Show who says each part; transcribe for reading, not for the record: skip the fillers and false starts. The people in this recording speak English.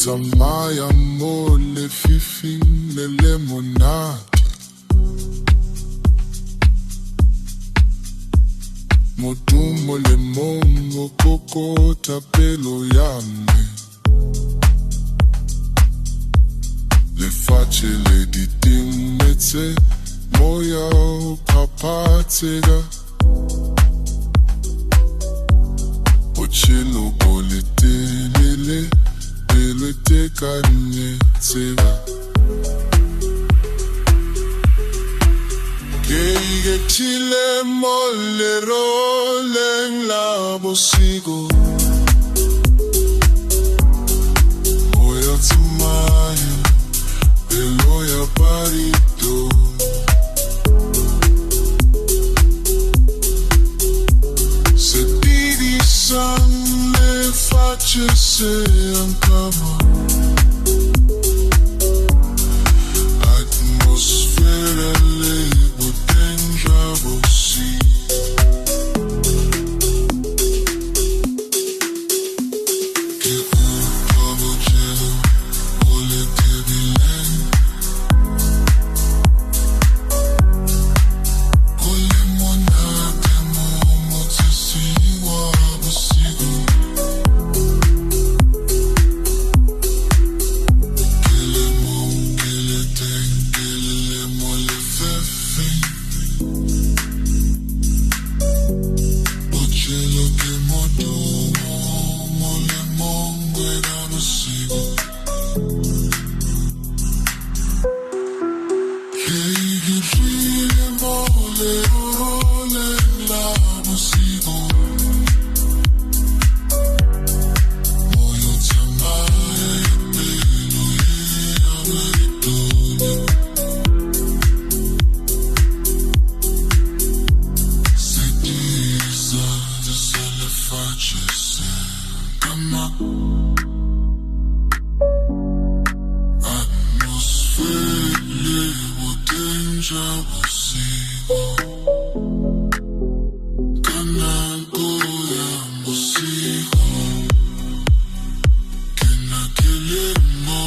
Speaker 1: tsamaya mo lefifing le le monate, modumo le mongo kokota pelo ya me, lefatshe le ditimetse moya o phaphatsega, botshelo bo letelele pelo e tekanyetsega. Ke ikethile mo leroleng la bosigo, go ya tsamaya pelo ya barito, se didisan lefatshe se ankama, atmosfera le botenja bosi. Ke upa botshelo bo letebileng, go le monate mo motsesing wa bosigo. Ke le mong, ke le teng, ke le mo lefefeng, botshelo ke modumo mo le mongwe ka bosigo. Ke iketlile mo leroleng la bosigo, moya o tsamaya pelo ya baritonya, se disa se lefatshe se ankama, atmosfera le botenja bosigo, ka nako ya bosigo, ke na ke le mo